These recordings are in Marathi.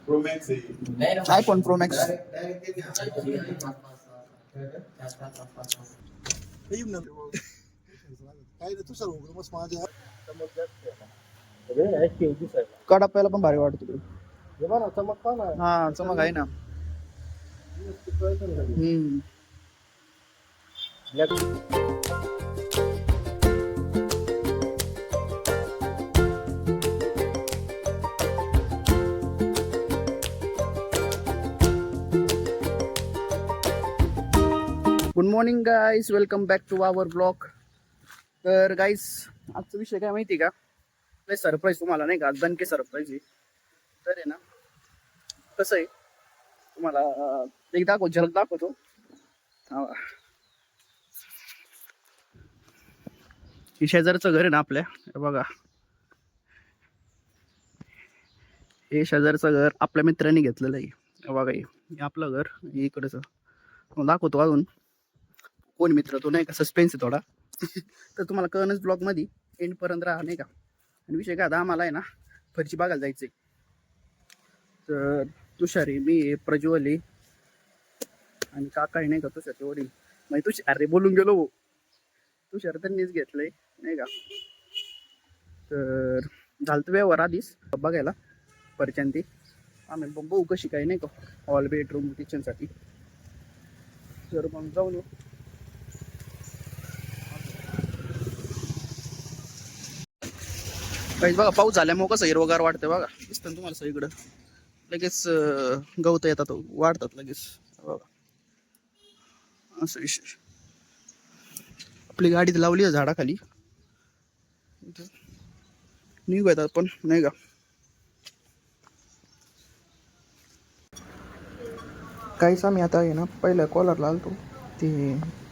प्रो मॅक्स आहे. IPhone pro max. कडा प्यायला पण भारी वाटतो तो. हा चमक आहे ना. Good morning guys, welcome back to our blog. तर गाईज आजचा विषय काय माहिती का? लय सरप्राईज तुम्हाला नाही का, दणके सरप्राईज आहे. तर आहे ना, कसं आहे तुम्हाला एक झलक दाखवतो. हे शेजारचं घर आहे ना आपल्या, हे बघा. हे शेजारचं घर आपल्या मित्रांनी घेतलेलं आहे. हे बघा, हे आपलं घर इकडचं दाखवतो. अजून कोण मित्र तो नाही का, सस्पेन्स आहे थोडा. तर तुम्हाला कळणच ब्लॉग मध्ये एंड पर्यंत राहा नाही का. आणि विषय काय, आता आम्हाला आहे ना फरची बघायला जायचंय. तर तुषारी, मी प्रज्वल आहे आणि काका आहे नाही का, तुषारचे वडील. म्हणजे तुषार रे बोलून गेलो, तुषार त्यांनीच घेतलंय नाही का. तर झालं व्यवहार आधीच बघायला फरच्यांती. आम्ही बघू कशी काही नाही का, हॉल बेडरूम किचन साठी. तर मग जाऊन येऊ. काही बघा, पाऊस झाल्यामुळे कसं हिरवगार वाटतं बघा. दिसतं ना तुम्हाला सगळीकडं. लगेच गवत येतात, वाढतात लगेच बघा. असं विशेष आपली गाडी लावली आहे झाडाखाली, निघू येतात पण नाही का. काहीच आम्ही आता आहे ना पहिल्या कॉलरला आलतो ते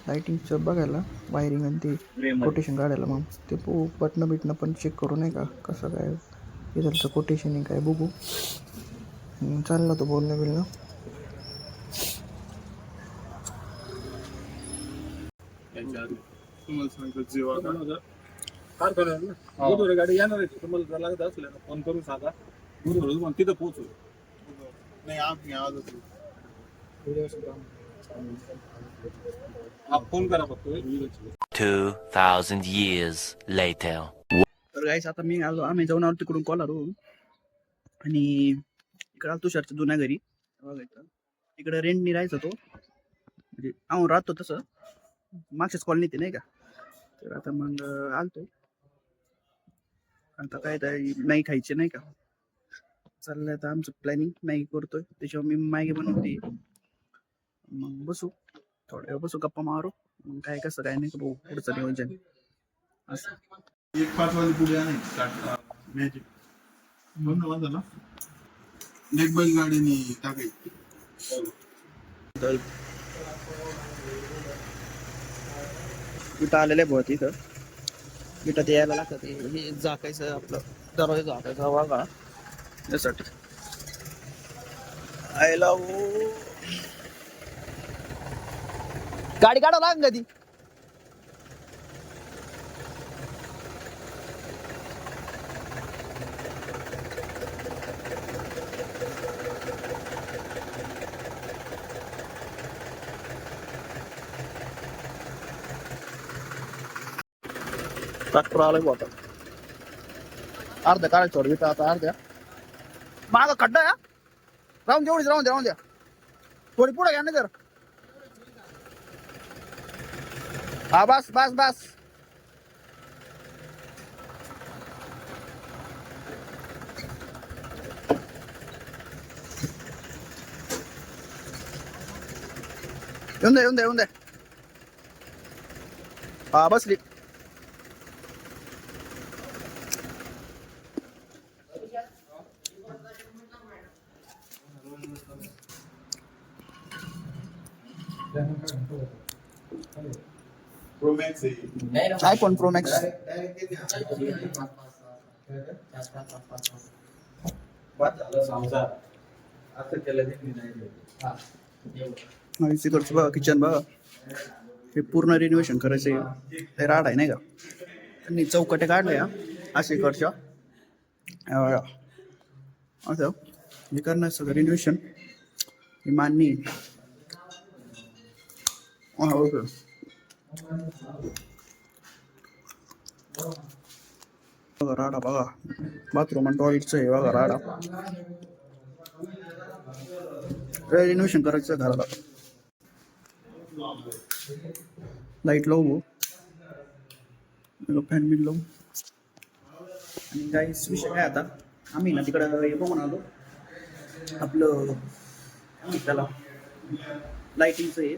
लाईटिंगचं बघायला, वायरिंग आणि ते कोटेशन काढायला. मग ते बटणं बिटणं पण चेक करू नाही का, कसं काय इथलचं कोटेशन आहे काय बघू. चाललं तो बोलणं बिलणं. तुम्हाला सांगतो जेव्हा कारखान्यावर गाडी येणार आहे, तुम्हाला जर लागत असलं ना फोन करून सांगा. मग तिथं पोहोचू. नाही आम्ही आजच फोन करा फक्त. 2000 years later. तर गाईस आता मी आलो, आम्ही जाऊन आलो तिकडून कॉलरवरून. आणि इकडे आलो तुषारच्या जुन्या घरी. इकडे रेंटनी राहायचा तो, म्हणजे आम्ही राहतो तसं मागच्याच कॉलनीत नाही का. तर आता मग आलतो. आता काय मॅगी खायची नाही का, चाललंय आता आमचं प्लॅनिंग. मॅगी करतोय, त्याच्यावर मी मॅगी बनवते. मग बसू थोड्या वेळ, बसू गप्पा मारू. मग काय कसं काय नाही का भाऊ, पुढचं नियोजन असं. 1-5 वाली पुढे नाही मॅजिक म्हणून ना एक बैल गाडीने टाकायची. विटा आलेले बहुत इथं. विटा ते यायला लागतात, हे झाकायचं आपलं दरवाजा झाकायचा वागा यासाठी. आय लव्ह गाडी काढावं लागेल कधी. ट्रॅक्टर आलाय आता. अर्ध्या काढायचं थोडं विटा, आता अर्ध्या मागं खड्डा या राहून तेवढीच राहून द्या. थोडी पुढे घ्या ना जर. हा बस बस बस. येऊन दे. हा बसली. प्रो मॅक्स आहे. IPhone pro max. तिकडचं बघा किचन बघा, हे पूर्ण रिनोव्हेशन करायचं आहे. हे राड आहे नाही का, त्यांनी चौकटे काढल्या असे इकडच्या. असं हे करणार सगळं रिनोव्हेशन हे मान्य आहे. ओके. बघा राडा बघा, बाथरूम आणि टॉयलेटचं आहे बघा राडा. रिनोव्हेशन करायचं घराला. लाईट लावू, फॅन बिन लावू. आणि काही विषय काय आता, आम्ही ना तिकडं हे बघून आलो आपलं त्याला लाईटिंगचं हे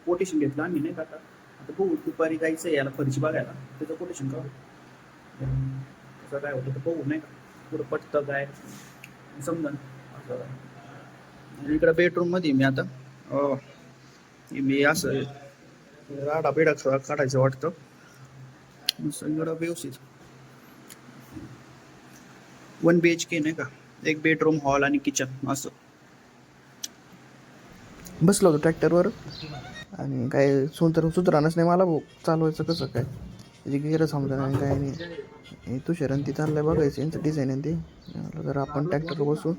कोटेशन घेतलं आम्ही नाही का. आता बघू दुपारी जायचं याला फरची बघायला, त्याचं कोटेशन काढू कसं काय होतं तर बघू नाही का, पुढं पटतं काय समजा असं. आणि इकडं बेडरूममध्ये मी आता मी असं राडा बेडा काढायचं वाटतं सगळं व्यवस्थित. 1 BHK नाही का, एक बेडरूम हॉल आणि किचन असं. बसलो होतो ट्रॅक्टरवर आणि काय सुधरानच नाही मला भाऊ, चालवायचं कसं काय त्याची गिअर समजा नाही काय नाही. तुषार ती चाललंय बघायचं यांचं डिझाईन आहे ते. जरा आपण ट्रॅक्टरवर बसून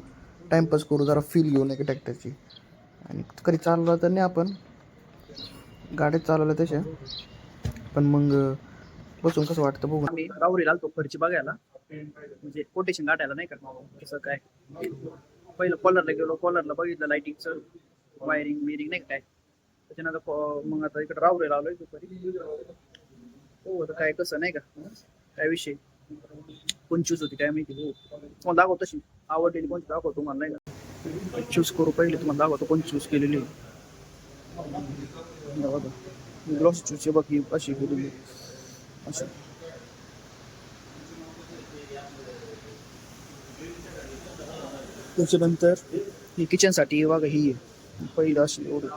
टाईमपास करू, जरा फील घेऊ नये ट्रॅक्टरची. आणि कधी चालवलं तर नाही आपण गाड्यात चालवलं तशा, पण मग बसून कसं वाटतं बघू. आम्ही राहुरीला आलतो फरची बघायला, म्हणजे कोटेशन काढायला नाही का कसं काय. पहिलं कॉलरला गेलो, कॉलरला बघितलं लाईटिंगचं वायरिंग बिरिंग नाही काय. त्याच्यानंतर मग आता इकडे राहुरीला आलोय दुपारी. हो आता काय कसं नाही का, काय विषय कोणचीच होती काय माहिती. हो तुम्हाला दाखवतो तशी आवडलेली कोणती दाखवतो तुम्हाला नाही का. चूज करू पहिले तुम्हाला दाखवतो कोणती चूज केलेली. ग्लॉस चूजची बघ ही अशी केलेली असं. त्याच्यानंतर ही किचनसाठी बघा ही पहिलं अशी एवढी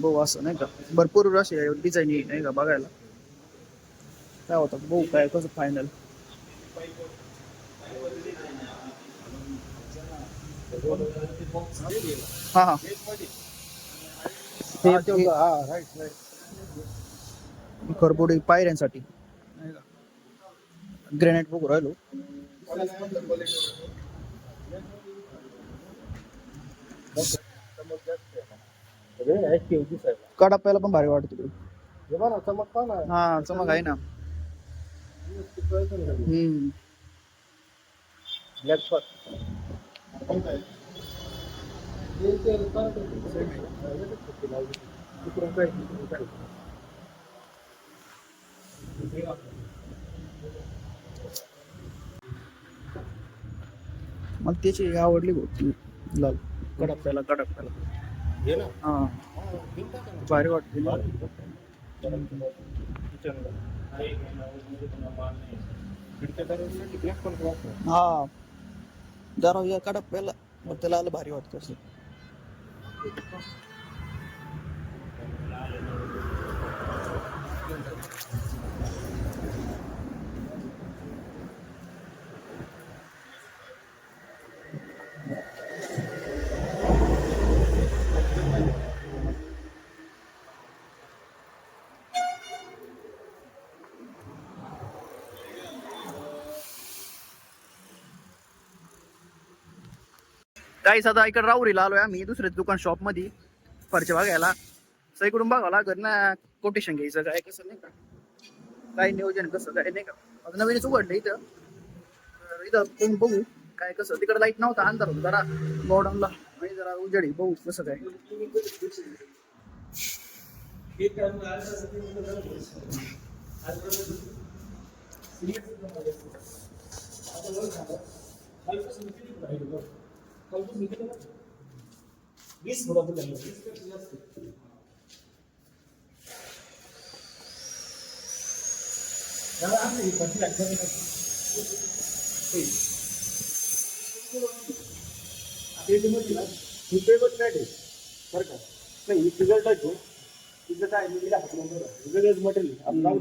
बघू असं नाही का. भरपूर असे डिझाईन नाही का बघायला काय होतं बघू काय कसं फायनल. हा हा खरबुडी पायऱ्यांसाठी ग्रेनाइट बघू राहिलो. कडाप्याला पण भारी वाटत तिकडे. हा चमक आहे ना. मग त्याची आवडली होती लाल कडाप्याला हा भारी वाटते ना. हा जरा या कडाप्याला मग त्याला आलं भारी वाटतं असं. काही सध्या इकडे राहुरीला आलोय आम्ही दुसऱ्या दुकान शॉप मध्ये फरच्या बघायला. सगळीकडून बघावं लागत ना कोटेशन घ्यायचं काय कसं नाही का, काय नियोजन कसं काय नाही का. आता नवीनच उघडलं इथं, इथं कोण बघू काय कसं. तिकडे लाईट नव्हता, अंधार होता जरा गोडाऊनला आणि जरा उजेडी बघू कसं काय.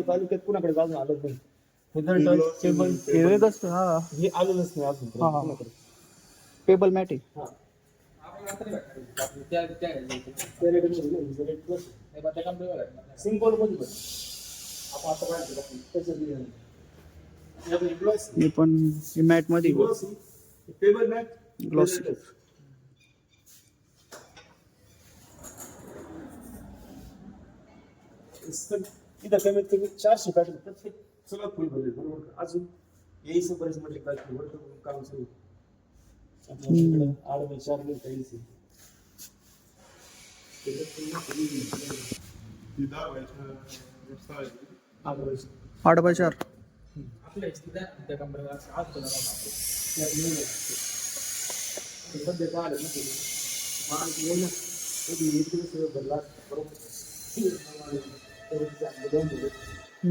तालुक्यात कुणाकडे जाऊन आलं नाही. पेबल मॅट आहे. सिंपल मध्ये मी पण मॅट मध्ये टेबल मॅट ग्लॉस इथं कमीत कमी 400 पॅटर्न प्रत्येक सगळं फुल भरले बरोबर अजून यायचं बरेच म्हणजे काय बरोबर काम सुरू आपल्याकडे 8 बाय 4 मिनिट यायचं आठ बाय चार आपल्या त्या कंपनीला आज तुला सध्या काय आलं ना ते भरला बरोबर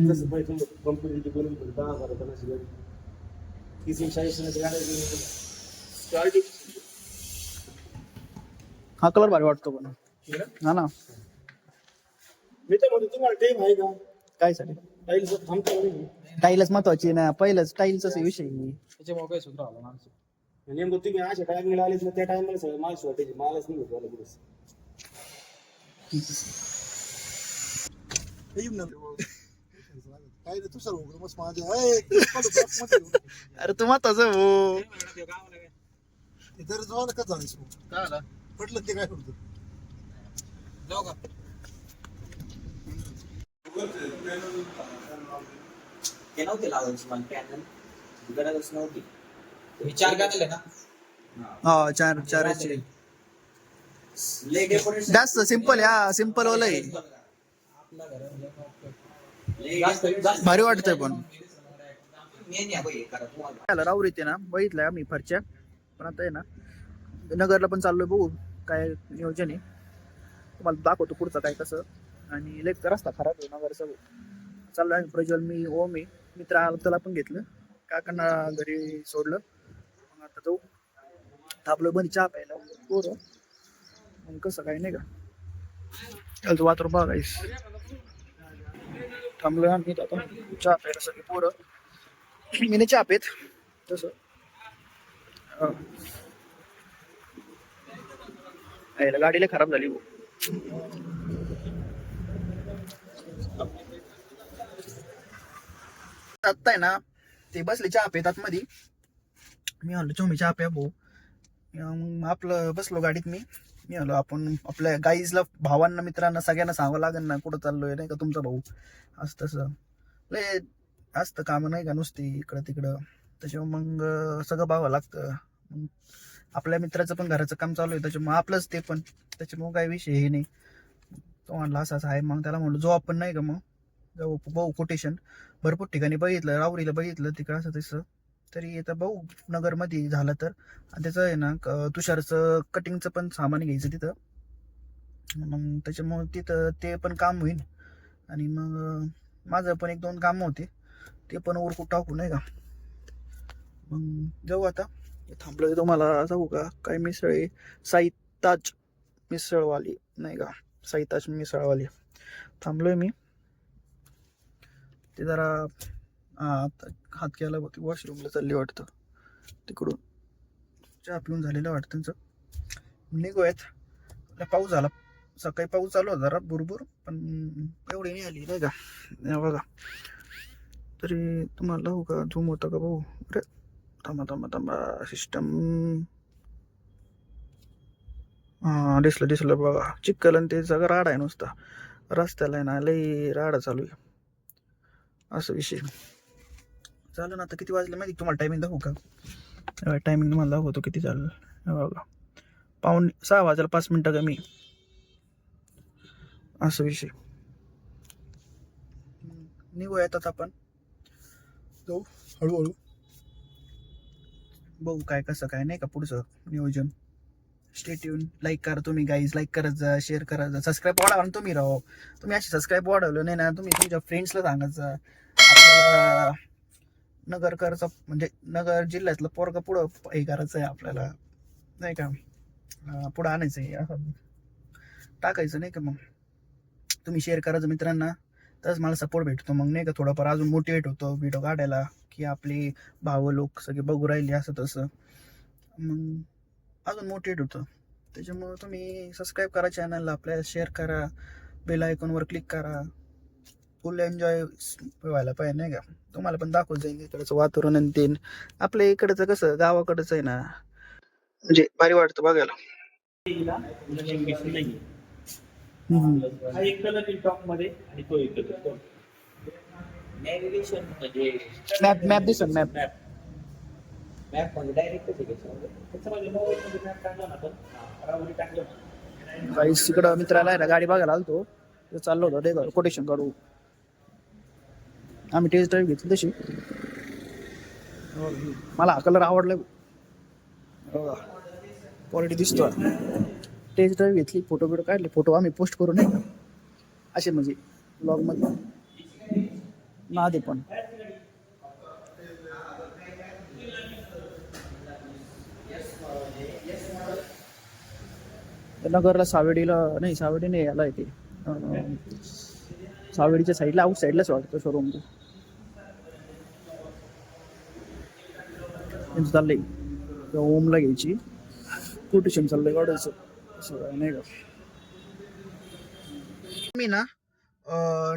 जसं पाहिजे कंपनीची बनवून 10,000 टनाची गाडी 30-40 गाडी हा कलर भारी वाटतो पण हा ना मी तर म्हणतो तुम्हाला टेम आहे का काय साठी टाईल्स थांबतो टाईलच महत्वाची ना पहिलंच टाईलचाच विषय त्याच्यामुळे काही सुद्धा आला माणसं नेमकं तुम्ही अशा टायमिंगला आलेत ना त्या टायमिंगला सगळं माल शॉर्टेज मालच नाही होतो दिवस काय रे तू सर्व मस्त माझे अरे तू महत्वाचं हो जर जाऊ नका झालं काय आला पटलं ते काय करतो जाऊ का ते नव्हते लावायची मला पॅनल गरजच नव्हती तुम्ही 4 गाडले ना हा चार चारचे ले डेकोरेशन जास्त सिंपल हा सिंपल वाला आहे आपल्या घरात भारी वाटतंय पण मेन या बाई करा तुम्हाला त्याला राऊर येते ना बघितलंय आम्ही फरच्या पण आता आहे ना नगरला पण चाललोय बघू काय नियोजन आहे तुम्हाला दाखवतो पुढचं काय कसं आणि लेक रस्ता खराब आहे नगर सगळं चाललोय आम्ही प्रज्वल मी ओम आहे मित्र आला त्याला पण घेतलं काकांना घरी सोडलं मग आता जाऊ थांबलो बंद चहा प्यायला पोरं मग कसं काय नाही का चालतो वातावरण बघायस थांबलोय आम्ही आता चहा प्यायला सगळे पोरं मी नाही चहा पेत तसं गाडीला खराब झाली आत्ता आहे ना ते बसले चहा पेत आतमध्ये मी म्हणलो चोमी चहा प्या भाऊ मग आपलं बसलो गाडीत मी म्हणलो आपण आपल्या गाईजला भावांना मित्रांना सगळ्यांना सांगावं लागेल ना कुठं चाललोय नाही का तुमचा भाऊ असं तसं लय असतं कामं नाही का नुसती इकडं तिकडं त्याच्यामुळे मग सगळं बघावं लागतं मग आपल्या मित्राचं पण घराचं काम चालू आहे त्याच्यामुळे आपलंच ते पण त्याच्यामुळे काही विषय हे नाही तो म्हणला असं आहे मग त्याला म्हणलो जो आपण नाही का मग जाऊ भाऊ कोटेशन भरपूर ठिकाणी बघितलं राऊरीला बघितलं तिकडं असं तसं तरी आता भाऊ नगरमध्ये झालं तर आणि त्याचं आहे ना तुषारचं कटिंगचं पण सामान घ्यायचं तिथं मग त्याच्यामुळे तिथं ते पण काम होईल आणि मग माझं पण 1-2 कामं होते ते पण उरकून टाकू नाही का मग जाऊ आता थांबलं तुम्हाला जाऊ का काय मिसळ आहे साईताज मिसळवाली नाही का साईताज मिसळवाली थांबलोय मी ते जरा हात केला वॉशरूमला चालली वाटतं तिकडून चहा पिऊन झालेलं वाटतं त्यांचं निघूयात पाऊस झाला सकाळी पाऊस चालू होता जरा भुरभुर पण एवढी नाही आली नाही का बघा तरी तुम्हाला हो का झूम होतं का भाऊ अरे थांबा सिस्टम हां दिसलं बघा चिखल आणि ते सगळं राडा आहे नुसता रस्त्याला आहे ना लई राडा चालू आहे असं विषय चालेल ना आता किती वाजले माहिती तुम्हाला टायमिंग दाखवू का टायमिंग तुम्हाला दाखवतो किती झालं बघा 5:45 वाजायला 5 मिनटं कमी असं विषय निघू येतात आपण जाऊ हळूहळू बघू काय कसं काय नाही का पुढचं नियोजन स्टे ट्यून लाईक करा तुम्ही गाईज लाईक करत जा शेअर करत जा सबस्क्राईब वाढवा ना तुम्ही राहो तुम्ही अशी सबस्क्राईब वाढवलं नाही ना तुम्ही तुमच्या फ्रेंड्सला सांगायचं आपल्याला नगरकरचा म्हणजे नगर जिल्ह्यातलं पोरगा पुढं हे करायचं आहे आपल्याला नाही का पुढं आणायचं आहे असं टाकायचं नाही का मग तुम्ही शेअर करायचं मित्रांना तरच मला सपोर्ट भेटतो मग नाही का थोडंफार अजून मोटिवेट होतो व्हिडिओ काढायला की आपली भावं लोक सगळे बघू राहिले असं तसं मग अजून मोटिवेट होतं त्याच्यामुळं तुम्ही सबस्क्राईब करा चॅनलला आपल्याला शेअर करा बेल आयकॉनवर क्लिक करा फुल एन्जॉय व्हायला पाहिजे नाही का. तुम्हाला पण दाखवत जाईल इकडचं वातावरण आणि ते आपल्या इकडचं कसं गावाकडचं आहे ना, म्हणजे भारी वाटतं बघायला. हिला washing machine नाहीये. हम्म. हा एक कलर टॉप मध्ये आणि तो एक कलर नॅव्हिगेशन म्हणजे मॅप दिसन मॅप. मॅप म्हणजे डायरेक्टच आहे त्याच्यामध्ये. त्याच्यामध्ये मोबाईल मध्ये मॅप टाकला ना आपण रावरी टाकलं ना. काही इकडं मित्राला आहे ना गाडी बघायला आलतो, तर चाललो होतो ते कोटेशन काढू. आम्ही टेस्ट ड्राईव्ह घेतली तशी. मला हा कलर आवडला. क्वालिटी दिसतो. टेस्ट ड्राईव्ह घेतली, फोटो बिटो काढले, फोटो आम्ही पोस्ट करू नाही का असे म्हणजे ब्लॉगमध्ये ना दे पण. नगरला सावेडीला नाही, सावेडी नाही याला येते सावेडीच्या साईडला आउट साईडलाच वाटतं शोरूम. चाललंय ओमला घ्यायची, कोटेशन चाललंय काढायचं असं नाही का. मी ना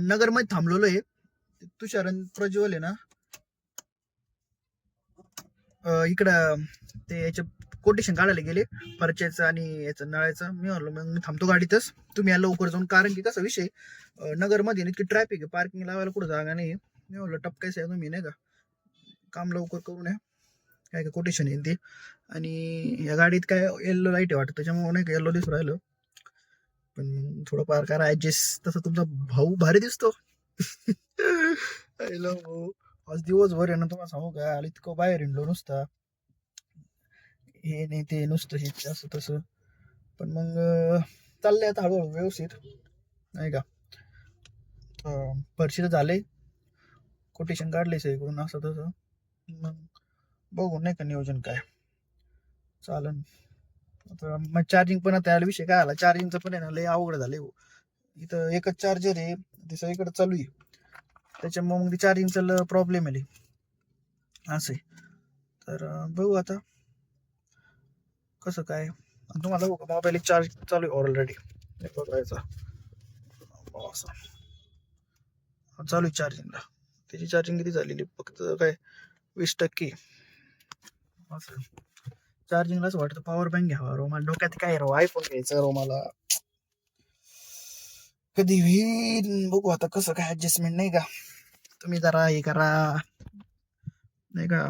नगरमध्ये थांबलेलो आहे. तुषार आणि प्रज्वल आहे ना इकडं ते याच्या कोटेशन काढायला गेले फरच्याचं आणि याचं नळाचं. मी म्हणलो मग मी थांबतो गाडीतच, तुम्ही या लवकर जाऊन, कारण की कसा विषय नगरमध्ये इतकी ट्रॅफिक आहे, पार्किंग लावायला कुठं जागा नाही. मी म्हणलं टपकायचं आहे तुम्ही नाही का, काम लवकर करून या, काय काय कोटेशन येईल ते. आणि या गाडीत काय येल्लो लाईट आहे वाटतं, त्याच्यामुळे नाही का येल्लो दिसून राहिलं. पण थोडंफार करा ऍडजस्ट. तसं तुमचा भाऊ भारी दिसतो. हॅलो भाऊ, आज दिवसभर आहे ना तुम्हाला सांगू का, आलं इतकं बाहेर हिंडलो नुसता, हे नाही ते नुसतं हे असं तसं. पण मग चाललंय आता हळूहळू व्यवस्थित नाही का. पर्शीचं झालंय, कोटेशन काढले सगळीकडून असं तसं. मग बघू नाही का नियोजन काय चालन. आता मग चार्जिंग पण आता विषय काय आला, चार्जिंगचं पण आहे ना लय अवघड झालंय. इथं एकच चार्जर आहे, ते सगळीकडे चालू आहे, त्याच्यामुळे मग ते चार्जिंगचा प्रॉब्लेम आहे असं आहे. तर बघू आता कसं काय. तुम्हाला बघू का मोबाईल चार्ज चालू आहे ऑलरेडी बघायचा असं चालू आहे चार्जिंगला. त्याची चार्जिंग किती झालेली फक्त काय 20% असं. चार्जिंगलाच वाटतं पॉवर बँक घ्यावा रो. मला डोक्यात काय राव आयफोन घ्यायचं रो मला कधी होईल. बघू आता कसं काय ऍडजस्टमेंट नाही का. तुम्ही जरा हे करा नाही का,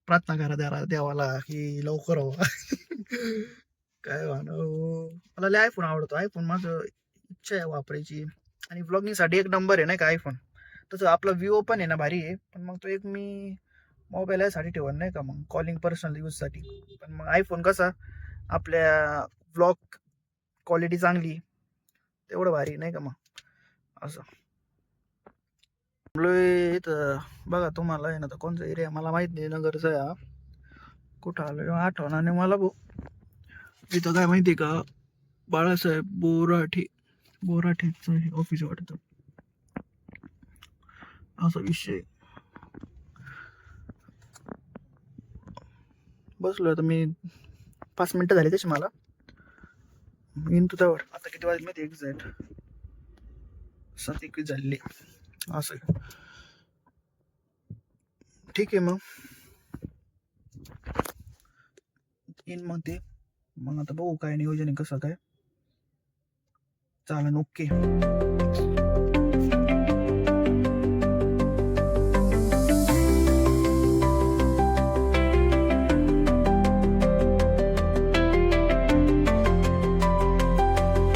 प्रार्थना करा जरा देवाला की लवकर हो. काय मला लय आयफोन आवडतो. आयफोन माझं इच्छा आहे वापरायची, आणि ब्लॉगिंग साठी एक नंबर आहे नाही का आयफोन. तसं आपला विवो पण आहे ना भारी आहे, पण मग तो एक मी मोबाईल यासाठी ठेवत नाही का, मग कॉलिंग पर्सनल यूज साठी. पण मग आयफोन कसा आपल्या ब्लॉग क्वालिटी चांगली तेवढं भारी नाही का मग असं. इथं बघा तुम्हाला आहे ना, तर कोणचा एरिया मला माहित नाही, नगरचा आहे हा. कुठं आलो आठवणा नाही मला भाऊ. इथं काय माहिती का, बाळासाहेब बोराठेचं ऑफिस वाटतं असा विषय. बसलो आता मी, 5 मिनिटं झाली तशी मला. येईन तू त्यावर. आता किती वाजले माहिती एक्झॅक्ट 7:21 झालेली असं. ठीक आहे मग येईन मग ते. मग आता बघू काय नियोजन आहे कसं काय चालेल. ओके.